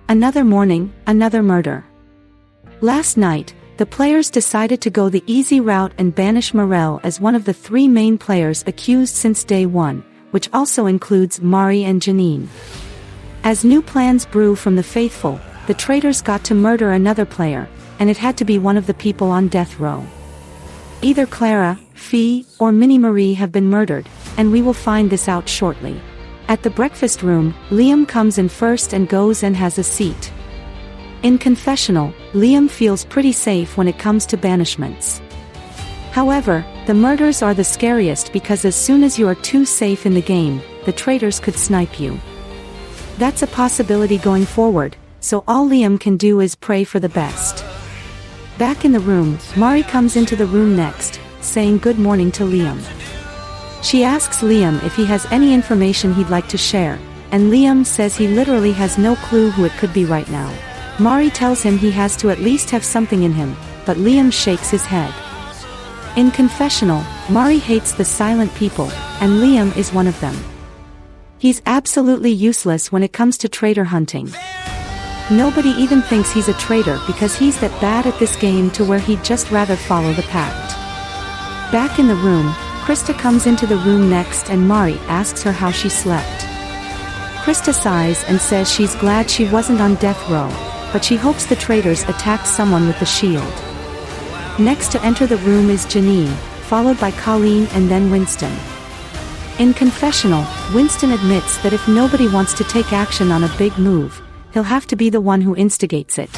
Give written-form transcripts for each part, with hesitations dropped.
Another morning, another murder. Last night, the players decided to go the easy route and banish Morel as one of the 3 main players accused since day 1, which also includes Mari and Janine. As new plans brew from the faithful, the traitors got to murder another player, and it had to be one of the people on death row. Either Clara, Fee, or Minnie Marie have been murdered, and we will find this out shortly. At the breakfast room, Liam comes in first and goes and has a seat. In confessional, Liam feels pretty safe when it comes to banishments. However, the murders are the scariest because as soon as you are too safe in the game, the traitors could snipe you. That's a possibility going forward, so all Liam can do is pray for the best. Back in the room, Mari comes into the room next, saying good morning to Liam. She asks Liam if he has any information he'd like to share, and Liam says he literally has no clue who it could be right now. Mari tells him he has to at least have something in him, but Liam shakes his head. In confessional, Mari hates the silent people, and Liam is one of them. He's absolutely useless when it comes to traitor hunting. Nobody even thinks he's a traitor because he's that bad at this game to where he'd just rather follow the pact. Back in the room, Krista comes into the room next and Mari asks her how she slept. Krista sighs and says she's glad she wasn't on death row, but she hopes the traitors attacked someone with the shield. Next to enter the room is Janine, followed by Colleen and then Winston. In confessional, Winston admits that if nobody wants to take action on a big move, he'll have to be the one who instigates it.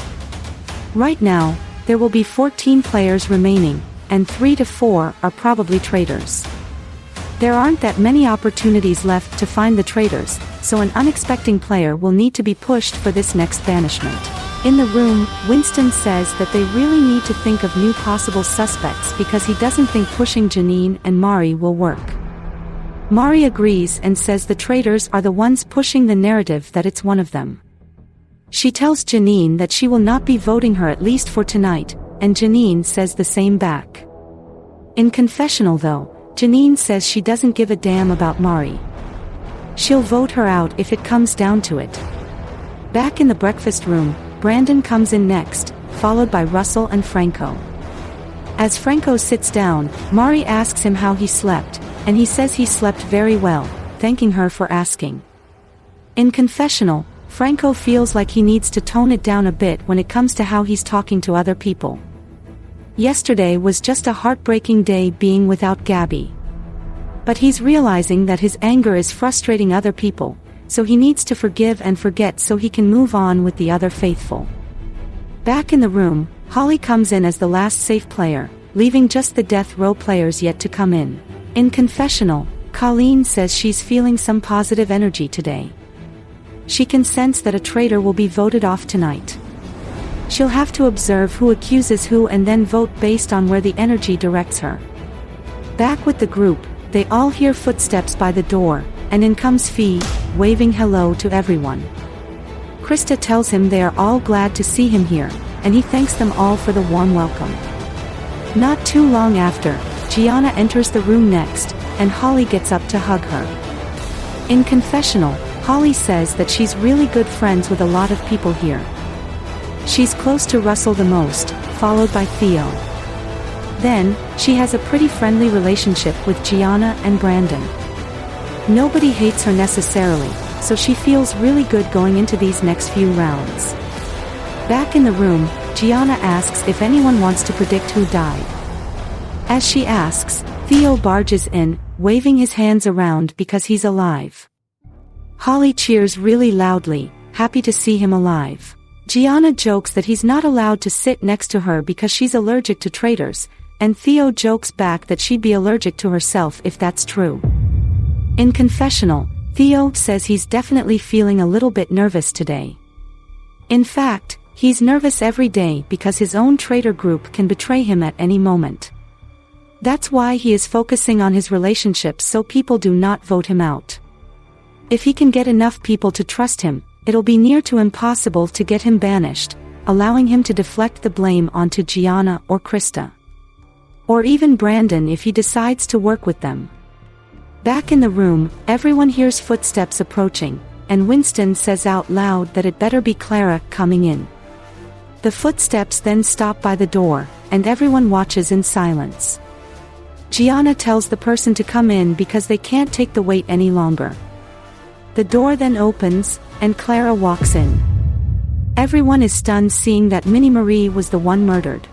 Right now, there will be 14 players remaining, and 3 to 4 are probably traitors. There aren't that many opportunities left to find the traitors, so an unexpected player will need to be pushed for this next banishment. In the room, Winston says that they really need to think of new possible suspects because he doesn't think pushing Janine and Mari will work. Mari agrees and says the traitors are the ones pushing the narrative that it's one of them. She tells Janine that she will not be voting her at least for tonight, and Janine says the same back. In confessional though, Janine says she doesn't give a damn about Mari. She'll vote her out if it comes down to it. Back in the breakfast room, Brandon comes in next, followed by Russell and Franco. As Franco sits down, Mari asks him how he slept, and he says he slept very well, thanking her for asking. In confessional, Franco feels like he needs to tone it down a bit when it comes to how he's talking to other people. Yesterday was just a heartbreaking day being without Gabby. But he's realizing that his anger is frustrating other people, so he needs to forgive and forget so he can move on with the other faithful. Back in the room, Holly comes in as the last safe player, leaving just the death row players yet to come in. In confessional, Colleen says she's feeling some positive energy today. She can sense that a traitor will be voted off tonight. She'll have to observe who accuses who and then vote based on where the energy directs her. Back with the group, they all hear footsteps by the door, and in comes Fee, waving hello to everyone. Krista tells him they are all glad to see him here, and he thanks them all for the warm welcome. Not too long after, Gianna enters the room next, and Holly gets up to hug her. In confessional, Holly says that she's really good friends with a lot of people here. She's close to Russell the most, followed by Theo. Then, she has a pretty friendly relationship with Gianna and Brandon. Nobody hates her necessarily, so she feels really good going into these next few rounds. Back in the room, Gianna asks if anyone wants to predict who died. As she asks, Theo barges in, waving his hands around because he's alive. Holly cheers really loudly, happy to see him alive. Gianna jokes that he's not allowed to sit next to her because she's allergic to traitors, and Theo jokes back that she'd be allergic to herself if that's true. In confessional, Theo says he's definitely feeling a little bit nervous today. In fact, he's nervous every day because his own traitor group can betray him at any moment. That's why he is focusing on his relationships so people do not vote him out. If he can get enough people to trust him, it'll be near to impossible to get him banished, allowing him to deflect the blame onto Gianna or Krista. Or even Brandon if he decides to work with them. Back in the room, everyone hears footsteps approaching, and Winston says out loud that it better be Clara coming in. The footsteps then stop by the door, and everyone watches in silence. Gianna tells the person to come in because they can't take the wait any longer. The door then opens, and Clara walks in. Everyone is stunned seeing that Minnie Marie was the one murdered.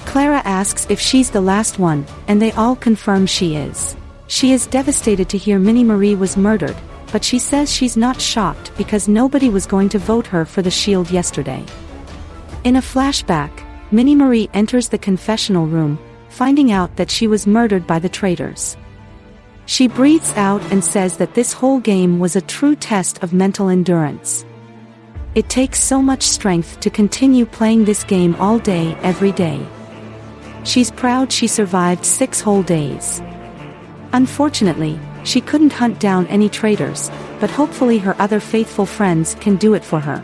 Clara asks if she's the last one, and they all confirm she is. She is devastated to hear Minnie Marie was murdered, but she says she's not shocked because nobody was going to vote her for the shield yesterday. In a flashback, Minnie Marie enters the confessional room, finding out that she was murdered by the traitors. She breathes out and says that this whole game was a true test of mental endurance. It takes so much strength to continue playing this game all day, every day. She's proud she survived 6 whole days. Unfortunately, she couldn't hunt down any traitors, but hopefully her other faithful friends can do it for her.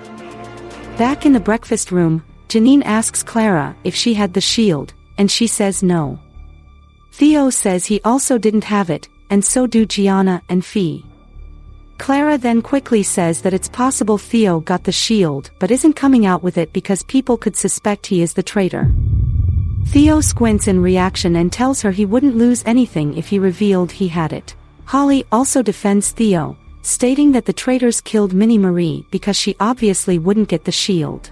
Back in the breakfast room, Janine asks Clara if she had the shield, and she says no. Theo says he also didn't have it, and so do Gianna and Fee. Clara then quickly says that it's possible Theo got the shield but isn't coming out with it because people could suspect he is the traitor. Theo squints in reaction and tells her he wouldn't lose anything if he revealed he had it. Holly also defends Theo, stating that the traitors killed Minnie Marie because she obviously wouldn't get the shield.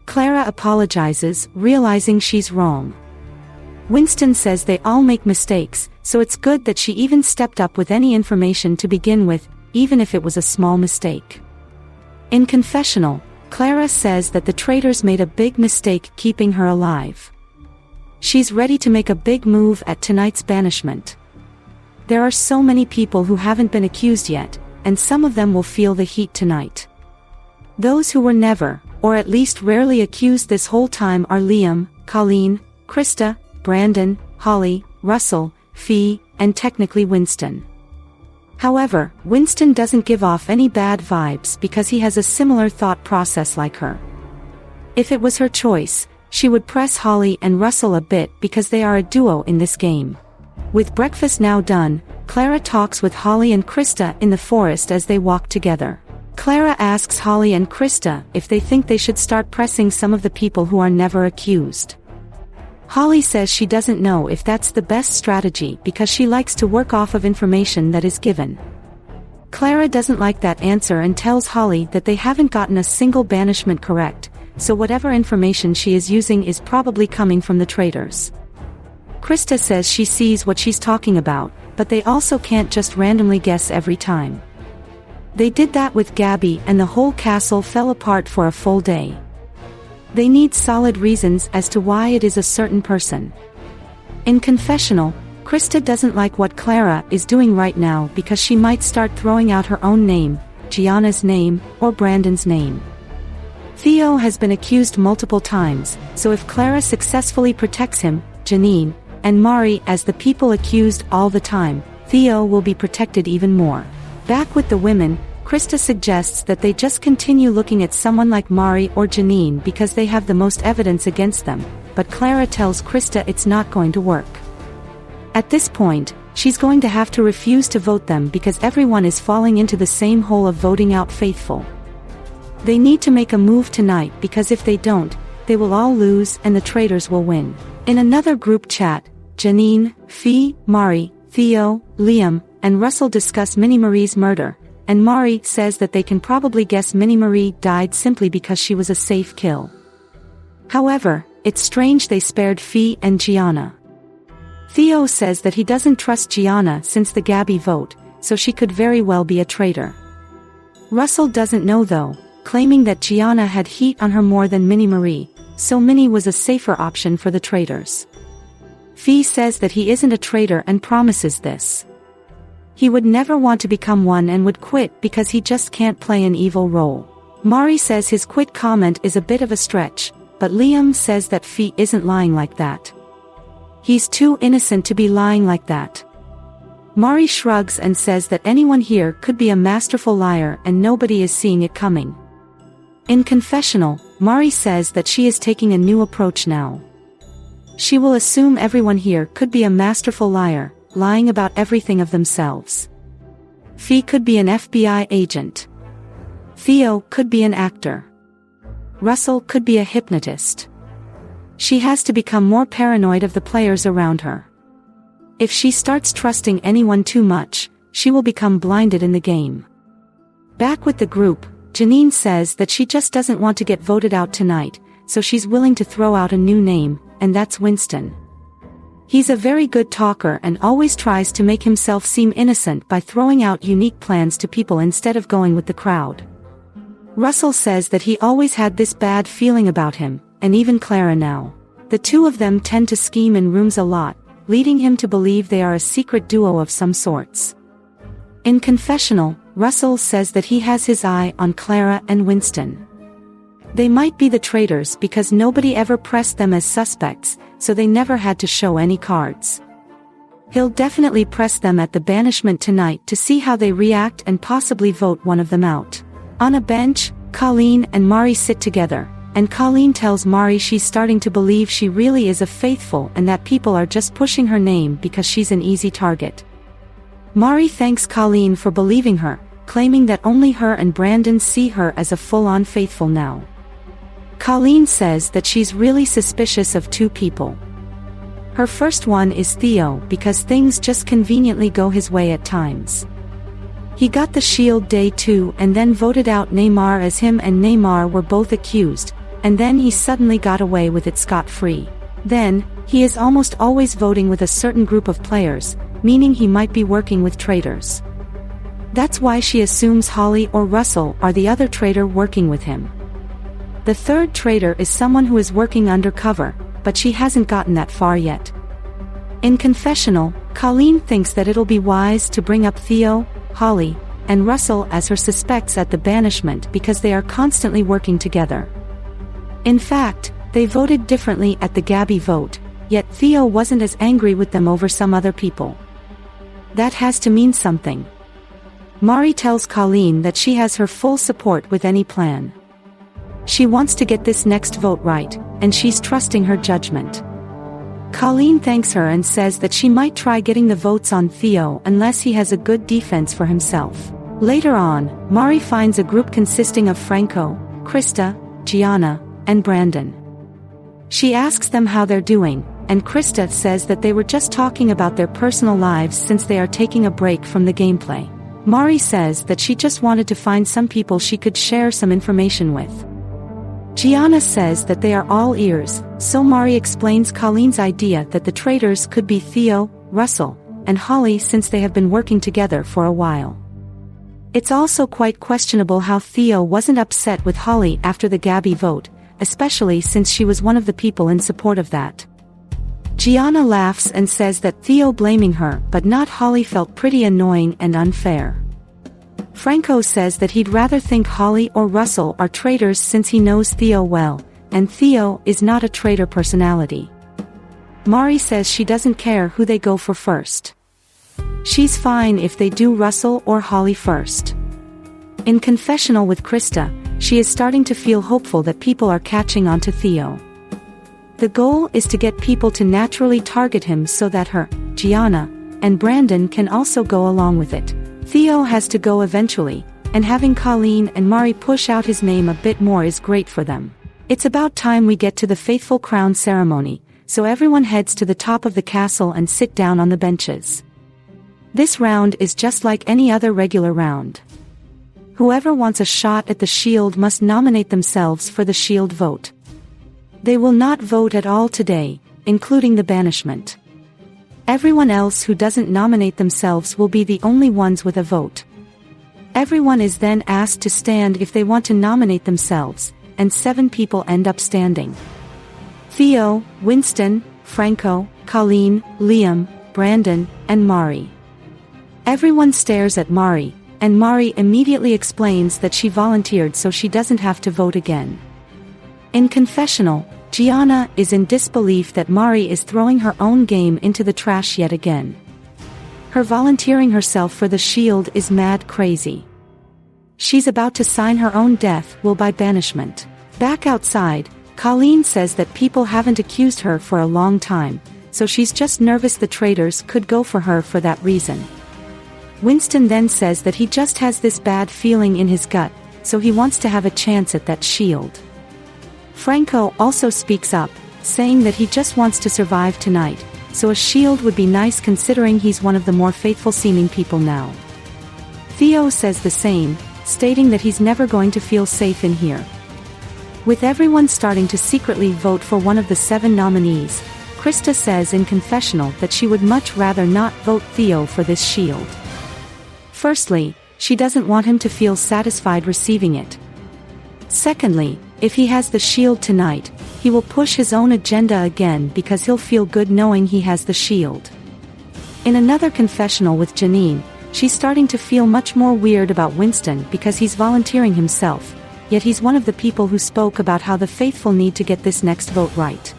Clara apologizes, realizing she's wrong. Winston says they all make mistakes, so it's good that she even stepped up with any information to begin with, even if it was a small mistake. In confessional, Clara says that the traitors made a big mistake keeping her alive. She's ready to make a big move at tonight's banishment. There are so many people who haven't been accused yet, and some of them will feel the heat tonight. Those who were never, or at least rarely accused this whole time are Liam, Colleen, Krista, Brandon, Holly, Russell, Fee, and technically Winston. However, Winston doesn't give off any bad vibes because he has a similar thought process like her. If it was her choice, she would press Holly and Russell a bit because they are a duo in this game. With breakfast now done, Clara talks with Holly and Krista in the forest as they walk together. Clara asks Holly and Krista if they think they should start pressing some of the people who are never accused. Holly says she doesn't know if that's the best strategy because she likes to work off of information that is given. Clara doesn't like that answer and tells Holly that they haven't gotten a single banishment correct, so whatever information she is using is probably coming from the traitors. Krista says she sees what she's talking about, but they also can't just randomly guess every time. They did that with Gabby and the whole castle fell apart for a full day. They need solid reasons as to why it is a certain person. In confessional, Krista doesn't like what Clara is doing right now because she might start throwing out her own name, Gianna's name, or Brandon's name. Theo has been accused multiple times, so if Clara successfully protects him, Janine, and Mari as the people accused all the time, Theo will be protected even more. Back with the women, Krista suggests that they just continue looking at someone like Mari or Janine because they have the most evidence against them, but Clara tells Krista it's not going to work. At this point, she's going to have to refuse to vote them because everyone is falling into the same hole of voting out faithful. They need to make a move tonight because if they don't, they will all lose and the traitors will win. In another group chat, Janine, Fee, Mari, Theo, Liam, and Russell discuss Minnie Marie's murder, and Mari says that they can probably guess Minnie Marie died simply because she was a safe kill. However, it's strange they spared Fee and Gianna. Theo says that he doesn't trust Gianna since the Gabby vote, so she could very well be a traitor. Russell doesn't know though, claiming that Gianna had heat on her more than Minnie Marie, so Minnie was a safer option for the traitors. Fee says that he isn't a traitor and promises this. He would never want to become one and would quit because he just can't play an evil role. Mari says his quit comment is a bit of a stretch, but Liam says that Fee isn't lying like that. He's too innocent to be lying like that. Mari shrugs and says that anyone here could be a masterful liar and nobody is seeing it coming. In confessional, Mari says that she is taking a new approach now. She will assume everyone here could be a masterful liar, lying about everything of themselves. Fee could be an FBI agent. Theo could be an actor. Russell could be a hypnotist. She has to become more paranoid of the players around her. If she starts trusting anyone too much, she will become blinded in the game. Back with the group, Janine says that she just doesn't want to get voted out tonight, so she's willing to throw out a new name, and that's Winston. He's a very good talker and always tries to make himself seem innocent by throwing out unique plans to people instead of going with the crowd. Russell says that he always had this bad feeling about him, and even Clara now. The two of them tend to scheme in rooms a lot, leading him to believe they are a secret duo of some sorts. In confessional, Russell says that he has his eye on Clara and Winston. They might be the traitors because nobody ever pressed them as suspects, so they never had to show any cards. He'll definitely press them at the banishment tonight to see how they react and possibly vote one of them out. On a bench, Colleen and Mari sit together, and Colleen tells Mari she's starting to believe she really is a faithful and that people are just pushing her name because she's an easy target. Mari thanks Colleen for believing her, claiming that only her and Brandon see her as a full-on faithful now. Colleen says that she's really suspicious of two people. Her first one is Theo because things just conveniently go his way at times. He got the shield day 2 and then voted out Neymar as him and Neymar were both accused, and then he suddenly got away with it scot-free. Then, he is almost always voting with a certain group of players, meaning he might be working with traitors. That's why she assumes Holly or Russell are the other traitor working with him. The third traitor is someone who is working undercover, but she hasn't gotten that far yet. In confessional, Colleen thinks that it'll be wise to bring up Theo, Holly, and Russell as her suspects at the banishment because they are constantly working together. In fact, they voted differently at the Gabby vote, yet Theo wasn't as angry with them over some other people. That has to mean something. Mari tells Colleen that she has her full support with any plan. She wants to get this next vote right, and she's trusting her judgment. Colleen thanks her and says that she might try getting the votes on Theo unless he has a good defense for himself. Later on, Mari finds a group consisting of Franco, Krista, Gianna, and Brandon. She asks them how they're doing, and Krista says that they were just talking about their personal lives since they are taking a break from the gameplay. Mari says that she just wanted to find some people she could share some information with. Gianna says that they are all ears, so Mari explains Colleen's idea that the traitors could be Theo, Russell, and Holly since they have been working together for a while. It's also quite questionable how Theo wasn't upset with Holly after the Gabby vote, especially since she was one of the people in support of that. Gianna laughs and says that Theo blaming her but not Holly felt pretty annoying and unfair. Franco says that he'd rather think Holly or Russell are traitors since he knows Theo well, and Theo is not a traitor personality. Mari says she doesn't care who they go for first. She's fine if they do Russell or Holly first. In confessional with Krista, she is starting to feel hopeful that people are catching on to Theo. The goal is to get people to naturally target him so that her, Gianna, and Brandon can also go along with it. Theo has to go eventually, and having Colleen and Mari push out his name a bit more is great for them. It's about time we get to the faithful crown ceremony, so everyone heads to the top of the castle and sit down on the benches. This round is just like any other regular round. Whoever wants a shot at the shield must nominate themselves for the shield vote. They will not vote at all today, including the banishment. Everyone else who doesn't nominate themselves will be the only ones with a vote. Everyone is then asked to stand if they want to nominate themselves, and 7 people end up standing. Theo, Winston, Franco, Colleen, Liam, Brandon, and Mari. Everyone stares at Mari, and Mari immediately explains that she volunteered so she doesn't have to vote again. In confessional, Gianna is in disbelief that Mari is throwing her own game into the trash yet again. Her volunteering herself for the shield is mad crazy. She's about to sign her own death will by banishment. Back outside, Colleen says that people haven't accused her for a long time, so she's just nervous the traitors could go for her for that reason. Winston then says that he just has this bad feeling in his gut, so he wants to have a chance at that shield. Franco also speaks up, saying that he just wants to survive tonight, so a shield would be nice considering he's one of the more faithful-seeming people now. Theo says the same, stating that he's never going to feel safe in here. With everyone starting to secretly vote for one of the 7 nominees, Krista says in confessional that she would much rather not vote Theo for this shield. Firstly, she doesn't want him to feel satisfied receiving it. Secondly, if he has the shield tonight, he will push his own agenda again because he'll feel good knowing he has the shield. In another confessional with Janine, she's starting to feel much more weird about Winston because he's volunteering himself, yet he's one of the people who spoke about how the faithful need to get this next vote right.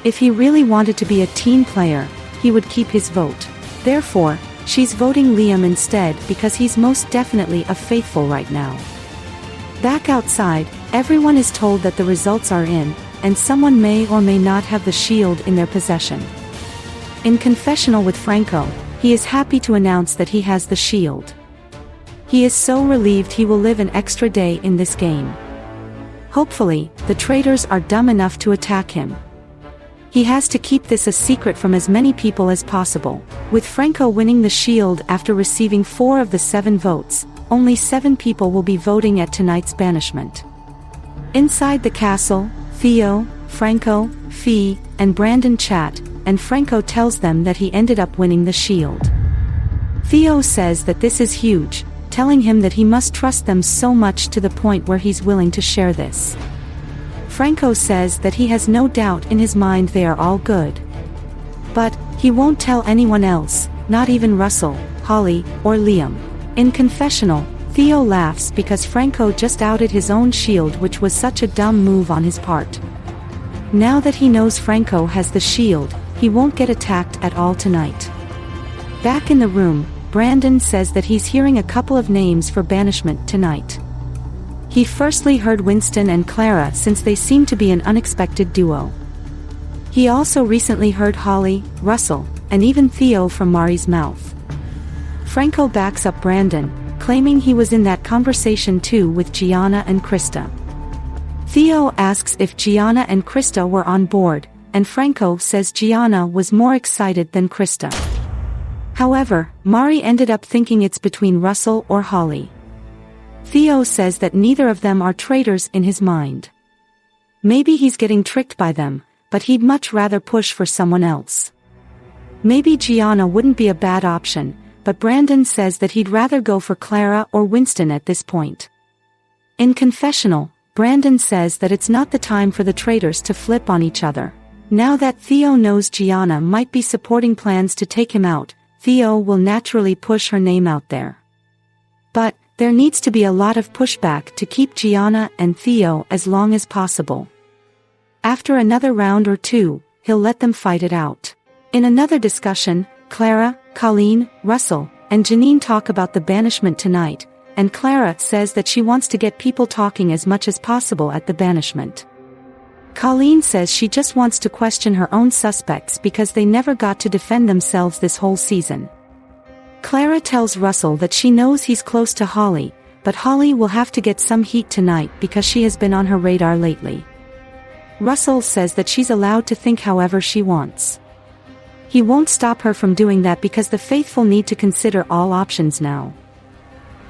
If he really wanted to be a team player, he would keep his vote. Therefore, she's voting Liam instead because he's most definitely a faithful right now. Back outside, everyone is told that the results are in, and someone may or may not have the shield in their possession. In confessional with Franco, he is happy to announce that he has the shield. He is so relieved he will live an extra day in this game. Hopefully, the traitors are dumb enough to attack him. He has to keep this a secret from as many people as possible. With Franco winning the shield after receiving 4 of the 7 votes, only 7 people will be voting at tonight's banishment. Inside the castle, Theo, Franco, Fee, and Brandon chat, and Franco tells them that he ended up winning the shield. Theo says that this is huge, telling him that he must trust them so much to the point where he's willing to share this. Franco says that he has no doubt in his mind they are all good. But he won't tell anyone else, not even Russell, Holly, or Liam. In confessional, Theo laughs because Franco just outed his own shield, which was such a dumb move on his part. Now that he knows Franco has the shield, he won't get attacked at all tonight. Back in the room, Brandon says that he's hearing a couple of names for banishment tonight. He firstly heard Winston and Clara since they seem to be an unexpected duo. He also recently heard Holly, Russell, and even Theo from Mari's mouth. Franco backs up Brandon, claiming he was in that conversation too with Gianna and Krista. Theo asks if Gianna and Krista were on board, and Franco says Gianna was more excited than Krista. However, Mari ended up thinking it's between Russell or Holly. Theo says that neither of them are traitors in his mind. Maybe he's getting tricked by them, but he'd much rather push for someone else. Maybe Gianna wouldn't be a bad option, but Brandon says that he'd rather go for Clara or Winston at this point. In confessional, Brandon says that it's not the time for the traitors to flip on each other. Now that Theo knows Gianna might be supporting plans to take him out, Theo will naturally push her name out there. But there needs to be a lot of pushback to keep Gianna and Theo as long as possible. After another round or 2, he'll let them fight it out. In another discussion, Clara, Colleen, Russell, and Janine talk about the banishment tonight, and Clara says that she wants to get people talking as much as possible at the banishment. Colleen says she just wants to question her own suspects because they never got to defend themselves this whole season. Clara tells Russell that she knows he's close to Holly, but Holly will have to get some heat tonight because she has been on her radar lately. Russell says that she's allowed to think however she wants. He won't stop her from doing that because the faithful need to consider all options now.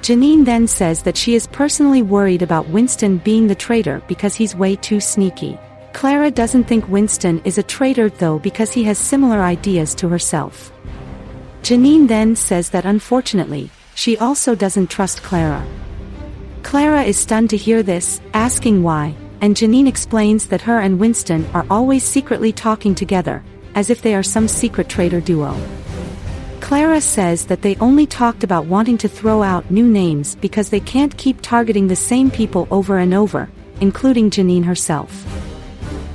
Janine then says that she is personally worried about Winston being the traitor because he's way too sneaky. Clara doesn't think Winston is a traitor though because he has similar ideas to herself. Janine then says that unfortunately, she also doesn't trust Clara. Clara is stunned to hear this, asking why, and Janine explains that her and Winston are always secretly talking together, as if they are some secret traitor duo. Clara says that they only talked about wanting to throw out new names because they can't keep targeting the same people over and over, including Janine herself.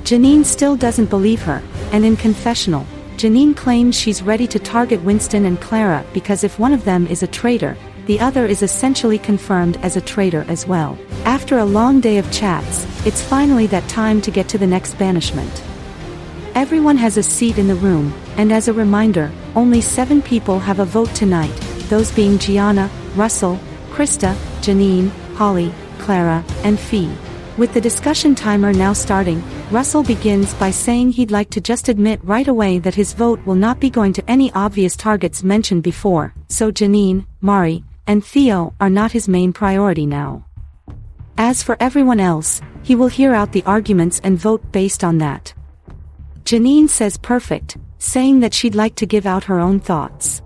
Janine still doesn't believe her, and in confessional, Janine claims she's ready to target Winston and Clara because if one of them is a traitor, the other is essentially confirmed as a traitor as well. After a long day of chats, it's finally that time to get to the next banishment. Everyone has a seat in the room, and as a reminder, only 7 people have a vote tonight, those being Gianna, Russell, Krista, Janine, Holly, Clara, and Fee. With the discussion timer now starting, Russell begins by saying he'd like to just admit right away that his vote will not be going to any obvious targets mentioned before, so Janine, Mari, and Theo are not his main priority now. As for everyone else, he will hear out the arguments and vote based on that. Janine says perfect, saying that she'd like to give out her own thoughts.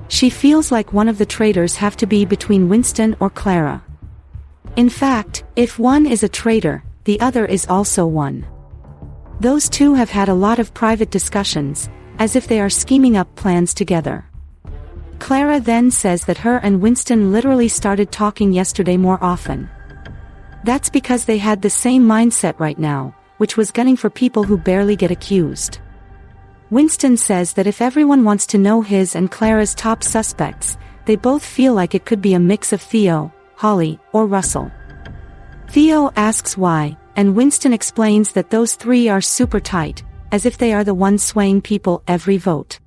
She feels like one of the traitors have to be between Winston or Clara. In fact, if one is a traitor, the other is also one. Those two have had a lot of private discussions, as if they are scheming up plans together. Clara then says that her and Winston literally started talking yesterday more often. That's because they had the same mindset right now, which was gunning for people who barely get accused. Winston says that if everyone wants to know his and Clara's top suspects, they both feel like it could be a mix of Theo, Holly, or Russell. Theo asks why, and Winston explains that those three are super tight, as if they are the ones swaying people every vote.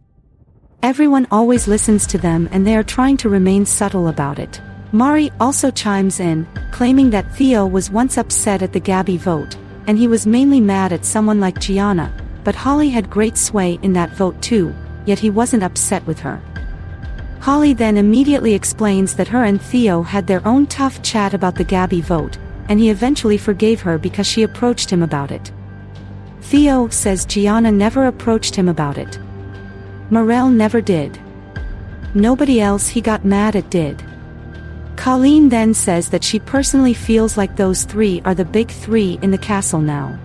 Everyone always listens to them and they are trying to remain subtle about it. Mari also chimes in, claiming that Theo was once upset at the Gabby vote, and he was mainly mad at someone like Gianna, but Holly had great sway in that vote too, yet he wasn't upset with her. Holly then immediately explains that her and Theo had their own tough chat about the Gabby vote, and he eventually forgave her because she approached him about it. Theo says Gianna never approached him about it. Morel never did. Nobody else he got mad at did. Colleen then says that she personally feels like those three are the big three in the castle now.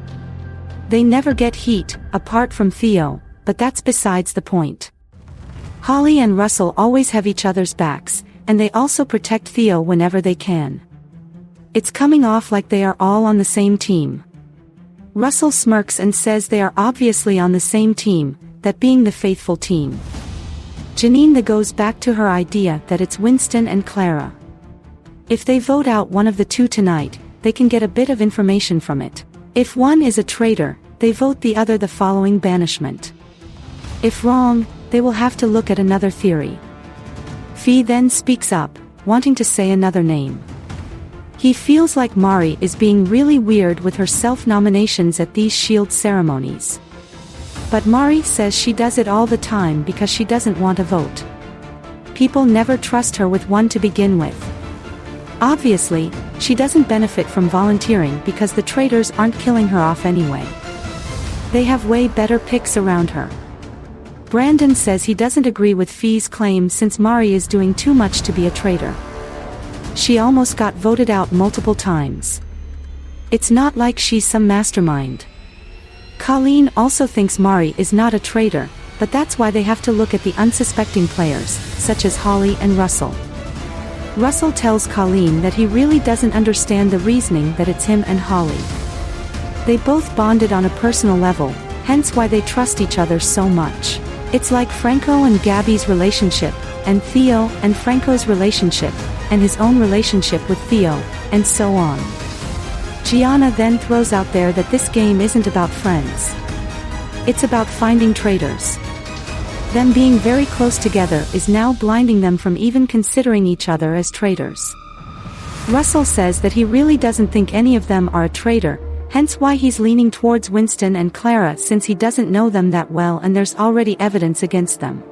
They never get heat, apart from Theo, but that's besides the point. Holly and Russell always have each other's backs, and they also protect Theo whenever they can. It's coming off like they are all on the same team. Russell smirks and says they are obviously on the same team, that being the faithful team. Janine goes back to her idea that it's Winston and Clara. If they vote out one of the two tonight, they can get a bit of information from it. If one is a traitor, they vote the other the following banishment. If wrong, they will have to look at another theory. Fee then speaks up, wanting to say another name. He feels like Mari is being really weird with her self-nominations at these shield ceremonies. But Mari says she does it all the time because she doesn't want a vote. People never trust her with one to begin with. Obviously, she doesn't benefit from volunteering because the traitors aren't killing her off anyway. They have way better picks around her. Brandon says he doesn't agree with Fee's claim since Mari is doing too much to be a traitor. She almost got voted out multiple times. It's not like she's some mastermind. Colleen also thinks Mari is not a traitor, but that's why they have to look at the unsuspecting players, such as Holly and Russell. Russell tells Colleen that he really doesn't understand the reasoning that it's him and Holly. They both bonded on a personal level, hence why they trust each other so much. It's like Franco and Gabby's relationship, and Theo and Franco's relationship, and his own relationship with Theo, and so on. Gianna then throws out there that this game isn't about friends. It's about finding traitors. Them being very close together is now blinding them from even considering each other as traitors. Russell says that he really doesn't think any of them are a traitor, hence why he's leaning towards Winston and Clara since he doesn't know them that well and there's already evidence against them.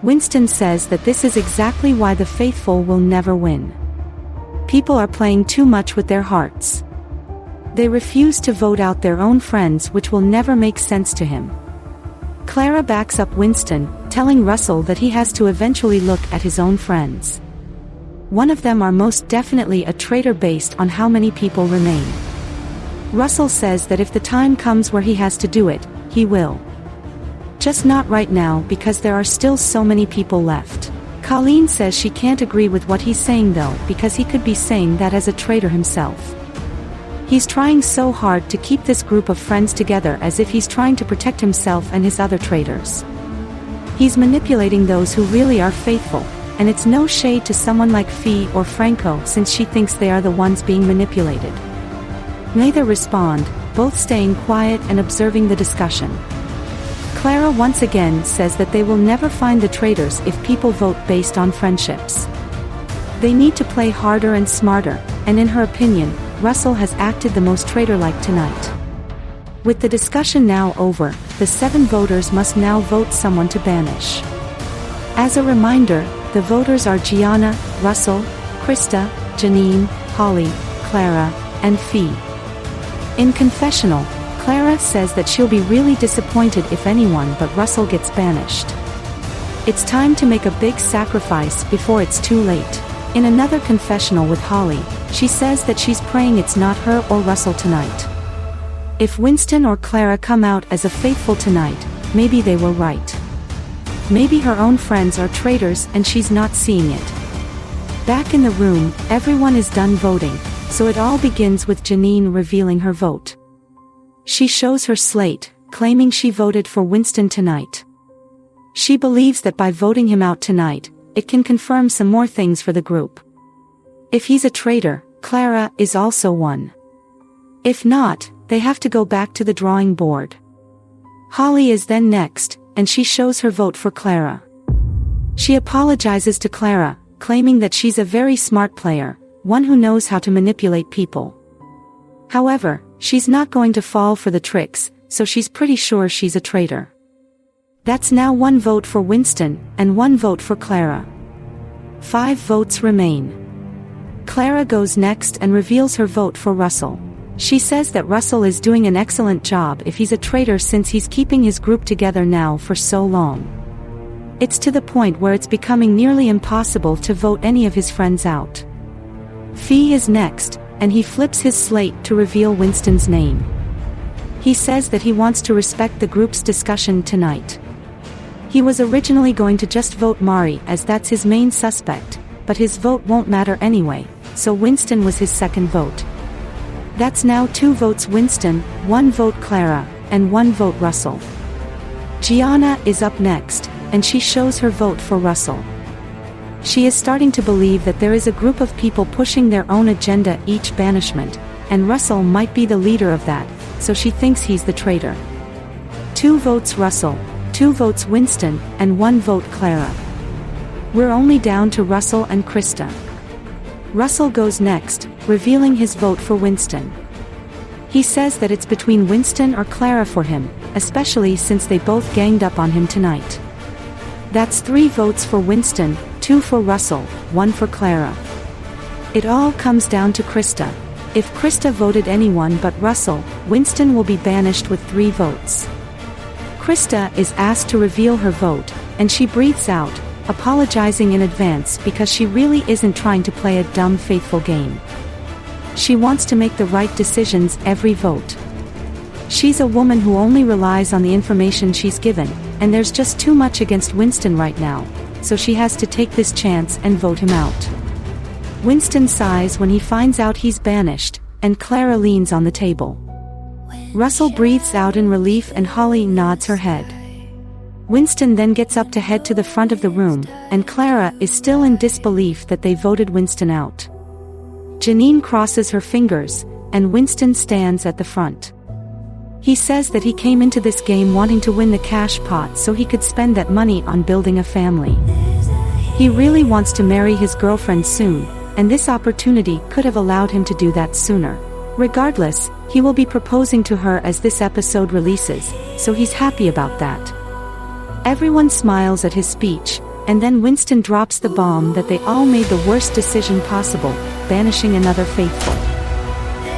Winston says that this is exactly why the faithful will never win. People are playing too much with their hearts. They refuse to vote out their own friends, which will never make sense to him. Clara backs up Winston, telling Russell that he has to eventually look at his own friends. One of them are most definitely a traitor based on how many people remain. Russell says that if the time comes where he has to do it, he will. Just not right now because there are still so many people left. Colleen says she can't agree with what he's saying though because he could be saying that as a traitor himself. He's trying so hard to keep this group of friends together as if he's trying to protect himself and his other traitors. He's manipulating those who really are faithful, and it's no shade to someone like Fee or Franco since she thinks they are the ones being manipulated. Neither respond, both staying quiet and observing the discussion. Clara once again says that they will never find the traitors if people vote based on friendships. They need to play harder and smarter, and in her opinion, Russell has acted the most traitor-like tonight. With the discussion now over, the 7 voters must now vote someone to banish. As a reminder, the voters are Gianna, Russell, Krista, Janine, Holly, Clara, and Fee. In confessional, Clara says that she'll be really disappointed if anyone but Russell gets banished. It's time to make a big sacrifice before it's too late. In another confessional with Holly, she says that she's praying it's not her or Russell tonight. If Winston or Clara come out as a faithful tonight, maybe they were right. Maybe her own friends are traitors and she's not seeing it. Back in the room, everyone is done voting, so it all begins with Janine revealing her vote. She shows her slate, claiming she voted for Winston tonight. She believes that by voting him out tonight, it can confirm some more things for the group. If he's a traitor, Clara is also one. If not, they have to go back to the drawing board. Holly is then next, and she shows her vote for Clara. She apologizes to Clara, claiming that she's a very smart player, one who knows how to manipulate people. However, she's not going to fall for the tricks, so she's pretty sure she's a traitor. That's now 1 vote for Winston, and 1 vote for Clara. 5 votes remain. Clara goes next and reveals her vote for Russell. She says that Russell is doing an excellent job if he's a traitor since he's keeping his group together now for so long. It's to the point where it's becoming nearly impossible to vote any of his friends out. Fee is next, and he flips his slate to reveal Winston's name. He says that he wants to respect the group's discussion tonight. He was originally going to just vote Mari as that's his main suspect, but his vote won't matter anyway, so Winston was his second vote. That's now 2 votes Winston, 1 vote Clara, and 1 vote Russell. Gianna is up next, and she shows her vote for Russell. She is starting to believe that there is a group of people pushing their own agenda each banishment, and Russell might be the leader of that, so she thinks he's the traitor. 2 votes Russell, 2 votes Winston, and 1 vote Clara. We're only down to Russell and Krista. Russell goes next, revealing his vote for Winston. He says that it's between Winston or Clara for him, especially since they both ganged up on him tonight. That's 3 votes for Winston, 2 for Russell, 1 for Clara. It all comes down to Krista. If Krista voted anyone but Russell, Winston will be banished with 3 votes. Krista is asked to reveal her vote, and she breathes out, apologizing in advance because she really isn't trying to play a dumb faithful game. She wants to make the right decisions every vote. She's a woman who only relies on the information she's given, and there's just too much against Winston right now, so she has to take this chance and vote him out. Winston sighs when he finds out he's banished, and Clara leans on the table. Russell breathes out in relief and Holly nods her head. Winston then gets up to head to the front of the room, and Clara is still in disbelief that they voted Winston out. Janine crosses her fingers, and Winston stands at the front. He says that he came into this game wanting to win the cash pot so he could spend that money on building a family. He really wants to marry his girlfriend soon, and this opportunity could have allowed him to do that sooner. Regardless, he will be proposing to her as this episode releases, so he's happy about that. Everyone smiles at his speech, and then Winston drops the bomb that they all made the worst decision possible, banishing another faithful.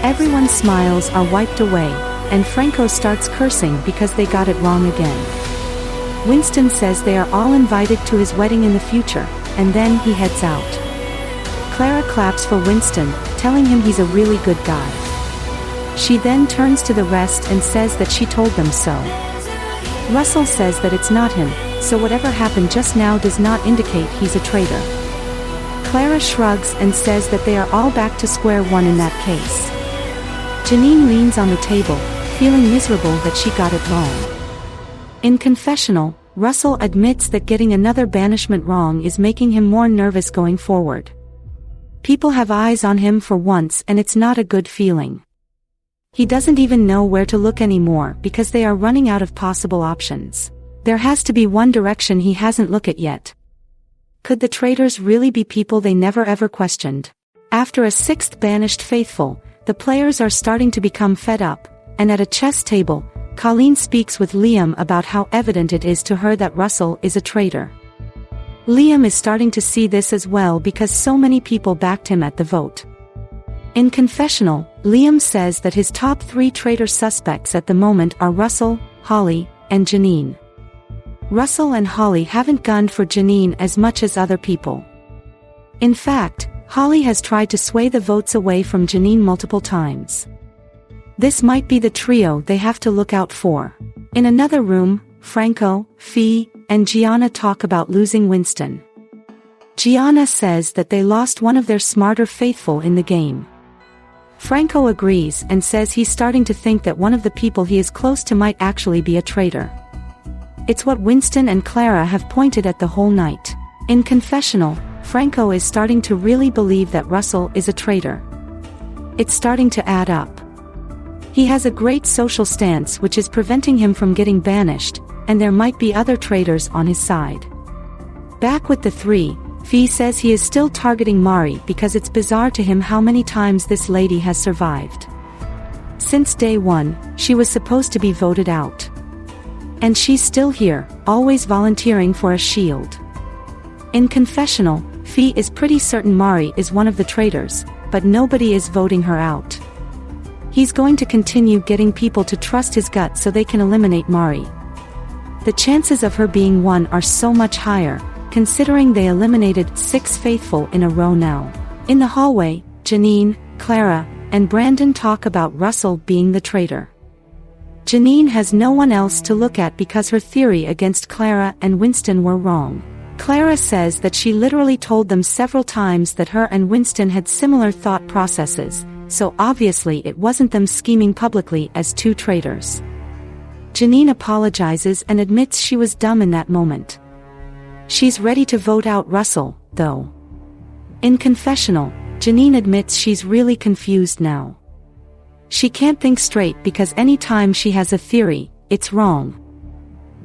Everyone's smiles are wiped away, and Franco starts cursing because they got it wrong again. Winston says they are all invited to his wedding in the future, and then he heads out. Clara claps for Winston, telling him he's a really good guy. She then turns to the rest and says that she told them so. Russell says that it's not him, so whatever happened just now does not indicate he's a traitor. Clara shrugs and says that they are all back to square one in that case. Janine leans on the table, feeling miserable that she got it wrong. In confessional, Russell admits that getting another banishment wrong is making him more nervous going forward. People have eyes on him for once and it's not a good feeling. He doesn't even know where to look anymore because they are running out of possible options. There has to be one direction he hasn't looked at yet. Could the traitors really be people they never ever questioned? After a sixth banished faithful, the players are starting to become fed up, and at a chess table, Colleen speaks with Liam about how evident it is to her that Russell is a traitor. Liam is starting to see this as well because so many people backed him at the vote. In confessional, Liam says that his top 3 traitor suspects at the moment are Russell, Holly, and Janine. Russell and Holly haven't gunned for Janine as much as other people. In fact, Holly has tried to sway the votes away from Janine multiple times. This might be the trio they have to look out for. In another room, Franco, Fee, and Gianna talk about losing Winston. Gianna says that they lost one of their smarter faithful in the game. Franco agrees and says he's starting to think that one of the people he is close to might actually be a traitor. It's what Winston and Clara have pointed at the whole night. In confessional, Franco is starting to really believe that Russell is a traitor. It's starting to add up. He has a great social stance which is preventing him from getting banished, and there might be other traitors on his side. Back with the 3, Fee says he is still targeting Mari because it's bizarre to him how many times this lady has survived. Since day 1, she was supposed to be voted out. And she's still here, always volunteering for a shield. In confessional, Fee is pretty certain Mari is one of the traitors, but nobody is voting her out. He's going to continue getting people to trust his gut so they can eliminate Mari. The chances of her being one are so much higher, considering they eliminated 6 faithful in a row now. In the hallway, Janine, Clara, and Brandon talk about Russell being the traitor. Janine has no one else to look at because her theory against Clara and Winston were wrong. Clara says that she literally told them several times that her and Winston had similar thought processes, so obviously it wasn't them scheming publicly as 2 traitors. Janine apologizes and admits she was dumb in that moment. She's ready to vote out Russell, though. In confessional, Janine admits she's really confused now. She can't think straight because any time she has a theory, it's wrong.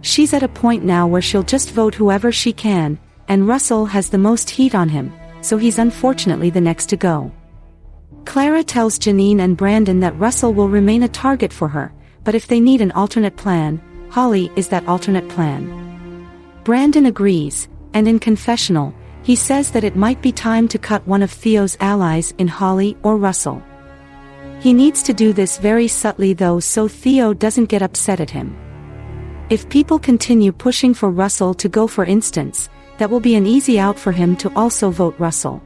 She's at a point now where she'll just vote whoever she can, and Russell has the most heat on him, so he's unfortunately the next to go. Clara tells Janine and Brandon that Russell will remain a target for her, but if they need an alternate plan, Holly is that alternate plan. Brandon agrees, and in confessional, he says that it might be time to cut one of Theo's allies in Holly or Russell. He needs to do this very subtly though so Theo doesn't get upset at him. If people continue pushing for Russell to go for instance, that will be an easy out for him to also vote Russell.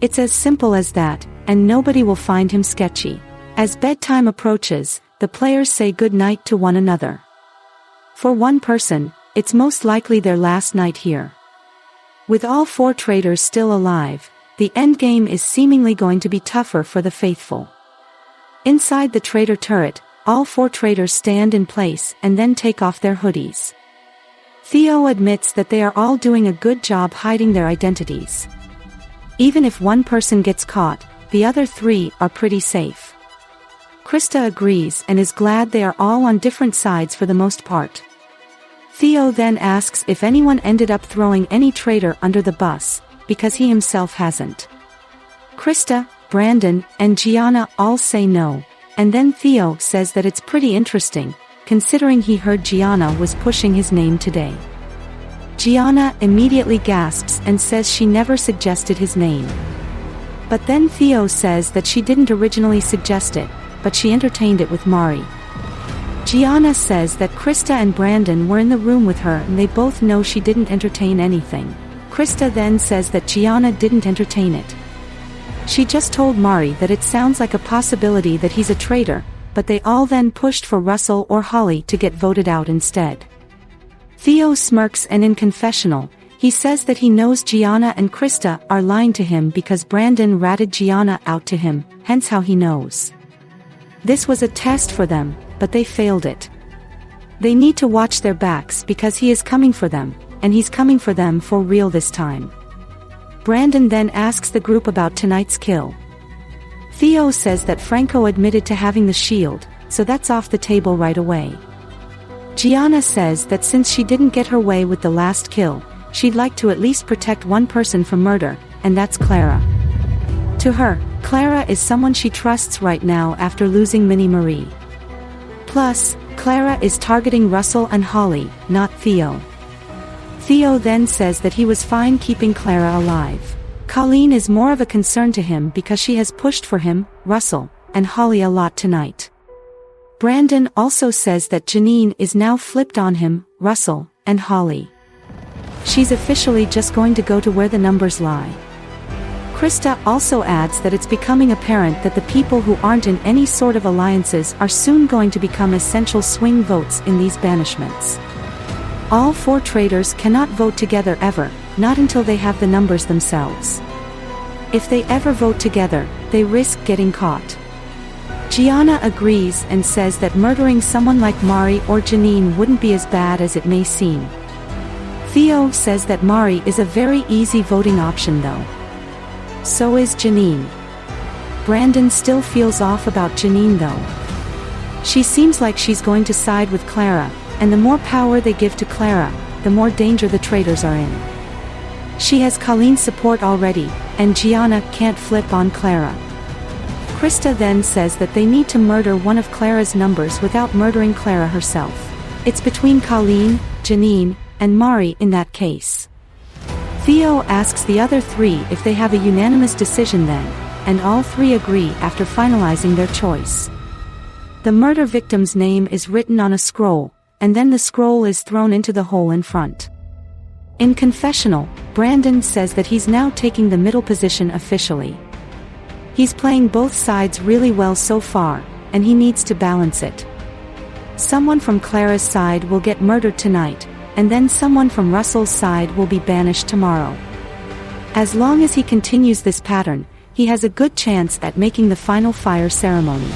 It's as simple as that, and nobody will find him sketchy. As bedtime approaches, the players say good night to one another. For one person, it's most likely their last night here. With all 4 traitors still alive, the endgame is seemingly going to be tougher for the faithful. Inside the traitor turret, all 4 traitors stand in place and then take off their hoodies. Theo admits that they are all doing a good job hiding their identities. Even if one person gets caught, the other 3 are pretty safe. Krista agrees and is glad they are all on different sides for the most part. Theo then asks if anyone ended up throwing any traitor under the bus, because he himself hasn't. Krista, Brandon, and Gianna all say no, and then Theo says that it's pretty interesting, considering he heard Gianna was pushing his name today. Gianna immediately gasps and says she never suggested his name. But then Theo says that she didn't originally suggest it, but she entertained it with Mari. Gianna says that Krista and Brandon were in the room with her and they both know she didn't entertain anything. Krista then says that Gianna didn't entertain it. She just told Mari that it sounds like a possibility that he's a traitor, but they all then pushed for Russell or Holly to get voted out instead. Theo smirks and in confessional, he says that he knows Gianna and Krista are lying to him because Brandon ratted Gianna out to him, hence how he knows. This was a test for them, but they failed it. They need to watch their backs because he is coming for them, and he's coming for them for real this time. Brandon then asks the group about tonight's kill. Theo says that Franco admitted to having the shield, so that's off the table right away. Gianna says that since she didn't get her way with the last kill, she'd like to at least protect one person from murder, and that's Clara. To her, Clara is someone she trusts right now after losing Minnie Marie. Plus, Clara is targeting Russell and Holly, not Theo. Theo then says that he was fine keeping Clara alive. Colleen is more of a concern to him because she has pushed for him, Russell, and Holly a lot tonight. Brandon also says that Janine is now flipped on him, Russell, and Holly. She's officially just going to go to where the numbers lie. Krista also adds that it's becoming apparent that the people who aren't in any sort of alliances are soon going to become essential swing votes in these banishments. All 4 traitors cannot vote together ever, not until they have the numbers themselves. If they ever vote together, they risk getting caught. Gianna agrees and says that murdering someone like Mari or Janine wouldn't be as bad as it may seem. Theo says that Mari is a very easy voting option though. So is Janine. Brandon still feels off about Janine though. She seems like she's going to side with Clara, and the more power they give to Clara, the more danger the traitors are in. She has Colleen's support already, and Gianna can't flip on Clara. Krista then says that they need to murder one of Clara's numbers without murdering Clara herself. It's between Colleen, Janine, and Mari in that case. Theo asks the other 3 if they have a unanimous decision then, and all 3 agree after finalizing their choice. The murder victim's name is written on a scroll, and then the scroll is thrown into the hole in front. In confessional, Brandon says that he's now taking the middle position officially. He's playing both sides really well so far, and he needs to balance it. Someone from Clara's side will get murdered tonight, and then someone from Russell's side will be banished tomorrow. As long as he continues this pattern, he has a good chance at making the final fire ceremony.